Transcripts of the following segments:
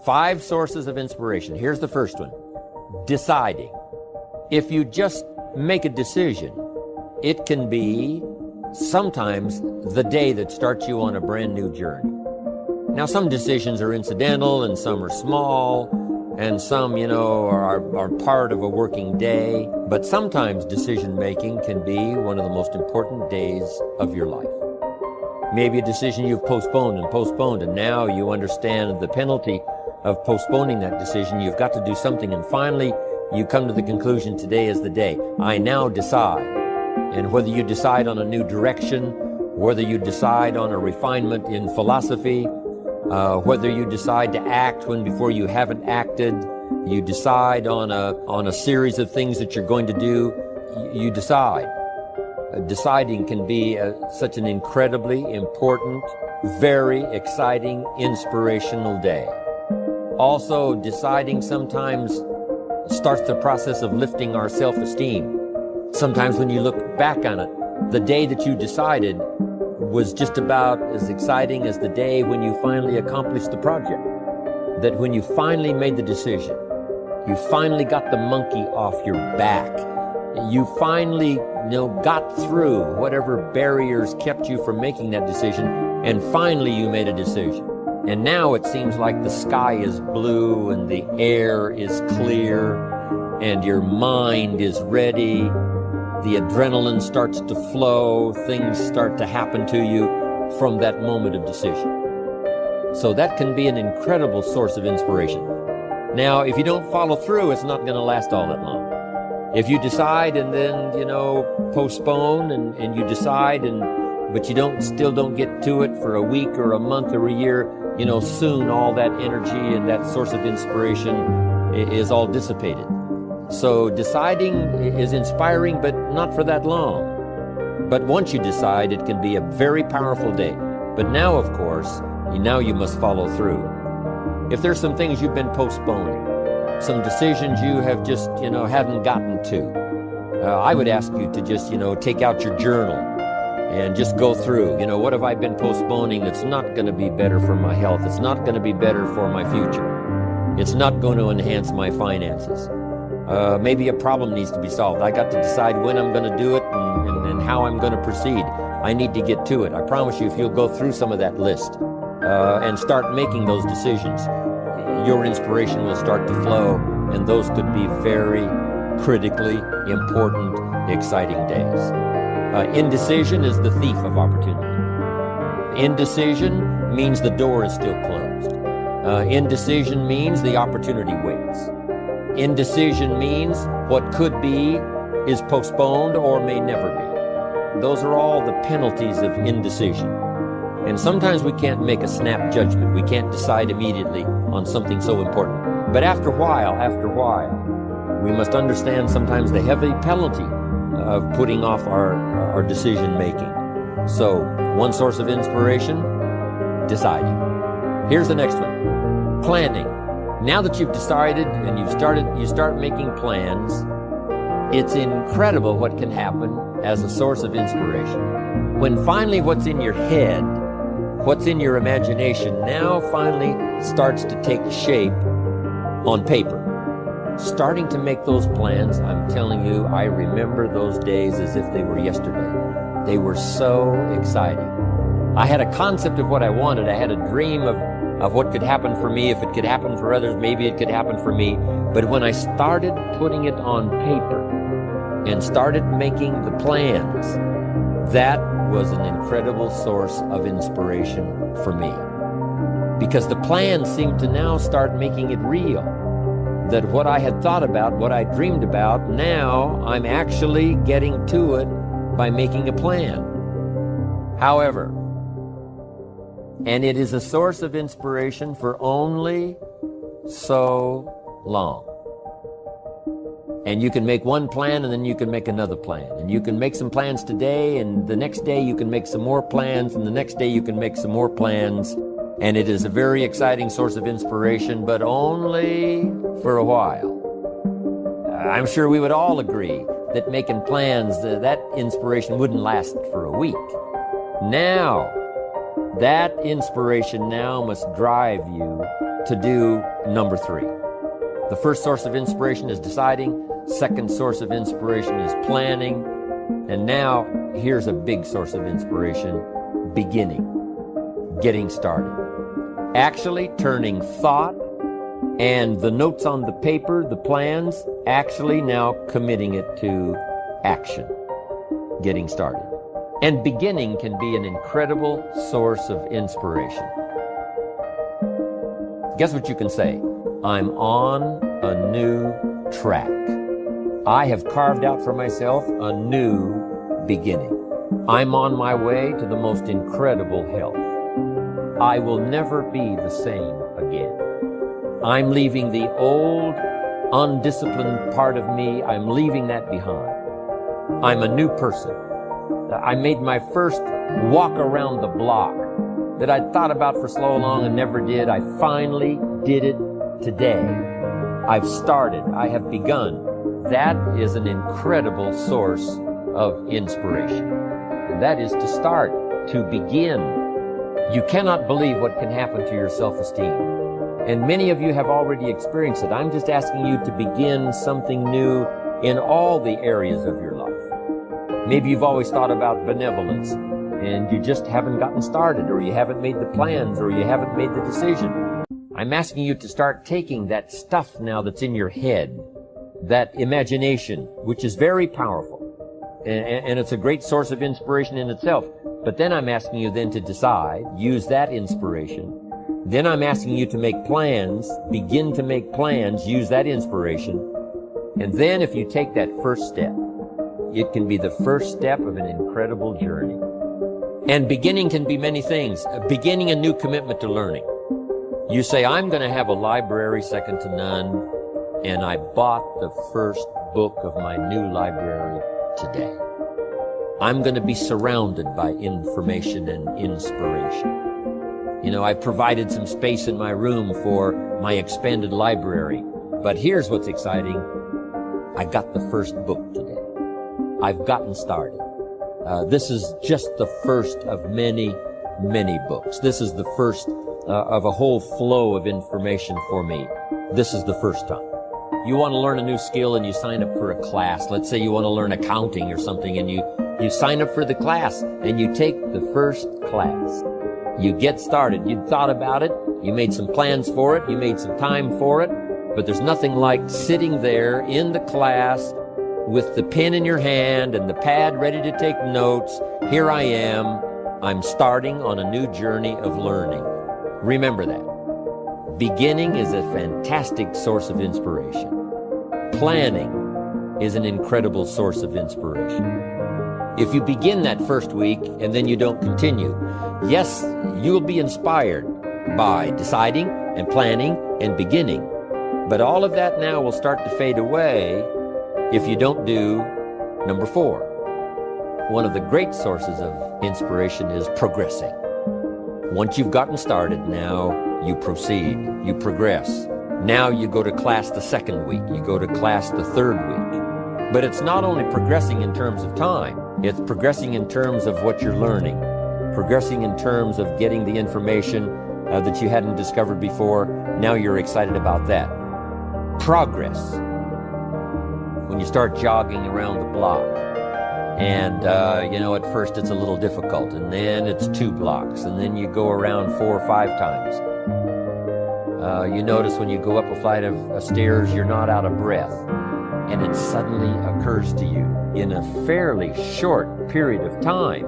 5 sources of inspiration. Here's the first one. Deciding. If you just make a decision, it can be sometimes the day that starts you on a brand new journey. Now, some decisions are incidental and some are small and some, are part of a working day. But sometimes decision making can be one of the most important days of your life. Maybe a decision you've postponed, and now you understand the penalty of postponing that decision. You've got to do something, and finally you come to the conclusion, today is the day. I now decide. And whether you decide on a new direction, whether you decide on a refinement in philosophy, whether you decide to act when before you haven't acted, you decide on a series of things that you're going to do, you decide. Deciding can be such an incredibly important, very exciting, inspirational day. Also, deciding sometimes starts the process of lifting our self-esteem. Sometimes when you look back on it, the day that you decided was just about as exciting as the day when you finally accomplished the project. That when you finally made the decision, you finally got the monkey off your back. You finally, got through whatever barriers kept you from making that decision, and finally you made a decision. And now it seems like the sky is blue and the air is clear and your mind is ready. The adrenaline starts to flow. Things start to happen to you from that moment of decision. So that can be an incredible source of inspiration. Now, if you don't follow through, it's not going to last all that long. If you decide and then, postpone and you decide but you still don't get to it for a week or a month or a year, soon all that energy and that source of inspiration is all dissipated. So deciding is inspiring, but not for that long. But once you decide, it can be a very powerful day. But now, of course, you must follow through. If there's some things you've been postponing, some decisions you have just, haven't gotten to, I would ask you to just, take out your journal and just go through, what have I been postponing that's not going to be better for my health? It's not going to be better for my future. It's not going to enhance my finances. Maybe a problem needs to be solved. I got to decide when I'm going to do it and how I'm going to proceed. I need to get to it. I promise you, if you'll go through some of that list and start making those decisions, your inspiration will start to flow, and those could be very critically important, exciting days. Indecision is the thief of opportunity. Indecision means the door is still closed. Indecision means the opportunity waits. Indecision means what could be is postponed or may never be. Those are all the penalties of indecision. And sometimes we can't make a snap judgment. We can't decide immediately on something so important. But after a while, we must understand sometimes the heavy penalty of putting off our decision making. So, one source of inspiration, deciding. Here's the next one. Planning. Now that you've decided and you start making plans, it's incredible what can happen as a source of inspiration. When finally what's in your head, what's in your imagination, now finally starts to take shape on paper. Starting to make those plans, I'm telling you, I remember those days as if they were yesterday. They were so exciting. I had a concept of what I wanted. I had a dream of what could happen for me. If it could happen for others, maybe it could happen for me. But when I started putting it on paper and started making the plans, that was an incredible source of inspiration for me. Because the plans seemed to now start making it real. That what I had thought about, what I dreamed about, now I'm actually getting to it by making a plan. However, and it is a source of inspiration for only so long. And you can make one plan and then you can make another plan. And you can make some plans today, and the next day you can make some more plans, and the next day you can make some more plans. And it is a very exciting source of inspiration, but only for a while. I'm sure we would all agree that making plans, that inspiration wouldn't last for a week. Now, that inspiration now must drive you to do number 3. The first source of inspiration is deciding. Second source of inspiration is planning. And now, here's a big source of inspiration: beginning, getting started. Actually turning thought and the notes on the paper, the plans, actually now committing it to action, getting started. And beginning can be an incredible source of inspiration. Guess what you can say? I'm on a new track. I have carved out for myself a new beginning. I'm on my way to the most incredible health. I will never be the same again. I'm leaving the old, undisciplined part of me. I'm leaving that behind. I'm a new person. I made my first walk around the block that I'd thought about for so long and never did. I finally did it today. I've started. I have begun. That is an incredible source of inspiration. And that is to start, to begin. You cannot believe what can happen to your self-esteem. And many of you have already experienced it. I'm just asking you to begin something new in all the areas of your life. Maybe you've always thought about benevolence and you just haven't gotten started, or you haven't made the plans, or you haven't made the decision. I'm asking you to start taking that stuff now that's in your head, that imagination, which is very powerful. And it's a great source of inspiration in itself. But then I'm asking you then to decide, use that inspiration. Then I'm asking you to make plans, begin to make plans, use that inspiration. And then if you take that first step, it can be the first step of an incredible journey. And beginning can be many things. Beginning a new commitment to learning. You say, I'm going to have a library second to none, and I bought the first book of my new library today. I'm going to be surrounded by information and inspiration. You know, I provided some space in my room for my expanded library. But here's what's exciting. I got the first book today. I've gotten started. This is just the first of many, many books. This is the first of a whole flow of information for me. This is the first time. You want to learn a new skill and you sign up for a class. Let's say you want to learn accounting or something, and you sign up for the class and you take the first class. You get started. You thought about it. You made some plans for it. You made some time for it. But there's nothing like sitting there in the class with the pen in your hand and the pad ready to take notes. Here I am. I'm starting on a new journey of learning. Remember that. Beginning is a fantastic source of inspiration. Planning is an incredible source of inspiration. If you begin that first week and then you don't continue, yes, you will be inspired by deciding and planning and beginning. But all of that now will start to fade away if you don't do number 4. One of the great sources of inspiration is progressing. Once you've gotten started, now you proceed, you progress. Now you go to class the second week, you go to class the third week. But it's not only progressing in terms of time, it's progressing in terms of what you're learning, progressing in terms of getting the information that you hadn't discovered before. Now you're excited about that. Progress. When you start jogging around the block, and at first it's a little difficult, and then it's 2 blocks, and then you go around 4 or 5 times. You notice when you go up a flight of stairs, you're not out of breath, and it suddenly occurs to you, in a fairly short period of time,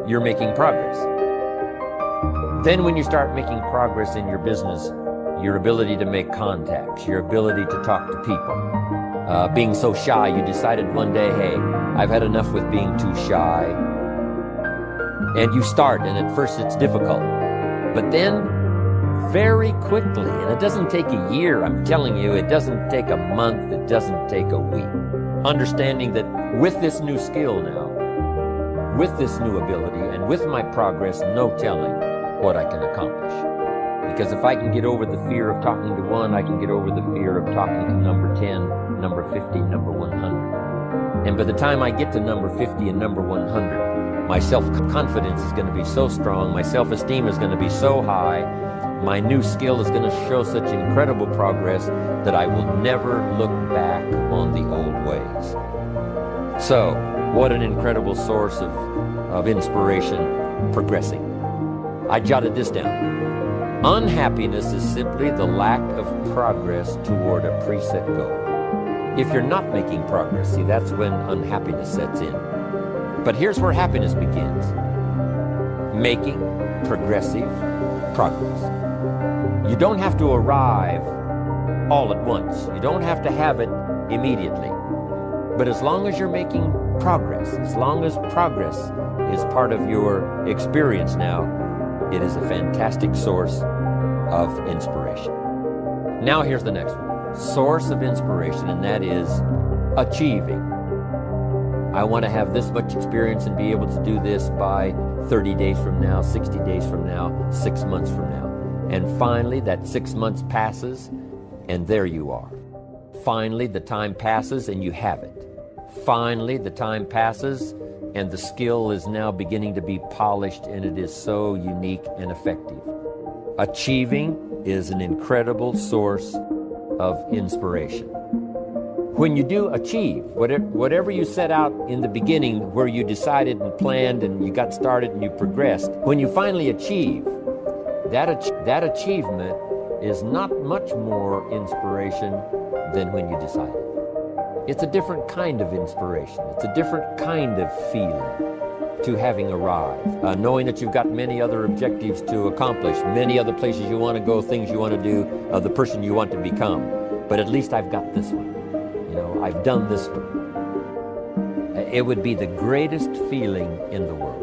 you're making progress. Then when you start making progress in your business, your ability to make contacts, your ability to talk to people, being so shy, you decided one day, hey, I've had enough with being too shy. And you start, and at first it's difficult. But then, very quickly, and it doesn't take a year, I'm telling you, it doesn't take a month, it doesn't take a week. Understanding that with this new skill now, with this new ability, and with my progress, no telling what I can accomplish. Because if I can get over the fear of talking to one, I can get over the fear of talking to number 10, number 50, number 100. And by the time I get to number 50 and number 100, My self-confidence is going to be so strong. My self-esteem is going to be so high. My new skill is going to show such incredible progress that I will never look back on the old ways. So, what an incredible source of inspiration, progressing. I jotted this down. Unhappiness is simply the lack of progress toward a preset goal. If you're not making progress, see, that's when unhappiness sets in. But here's where happiness begins. Making progressive progress. You don't have to arrive all at once. You don't have to have it immediately. But as long as you're making progress, as long as progress is part of your experience now, it is a fantastic source of inspiration. Now here's the next one. Source of inspiration, and that is achieving. I want to have this much experience and be able to do this by 30 days from now, 60 days from now, 6 months from now. And finally, that 6 months passes, and there you are. Finally, the time passes, and you have it. Finally, the time passes, and the skill is now beginning to be polished, and it is so unique and effective. Achieving is an incredible source of inspiration. When you do achieve, whatever you set out in the beginning, where you decided and planned and you got started and you progressed, when you finally achieve, that achievement is not much more inspiration than when you decided. It's a different kind of inspiration. It's a different kind of feeling to having arrived. Knowing that you've got many other objectives to accomplish, many other places you want to go, things you want to do, the person you want to become. But at least I've got this one. You know, I've done this one. It would be the greatest feeling in the world.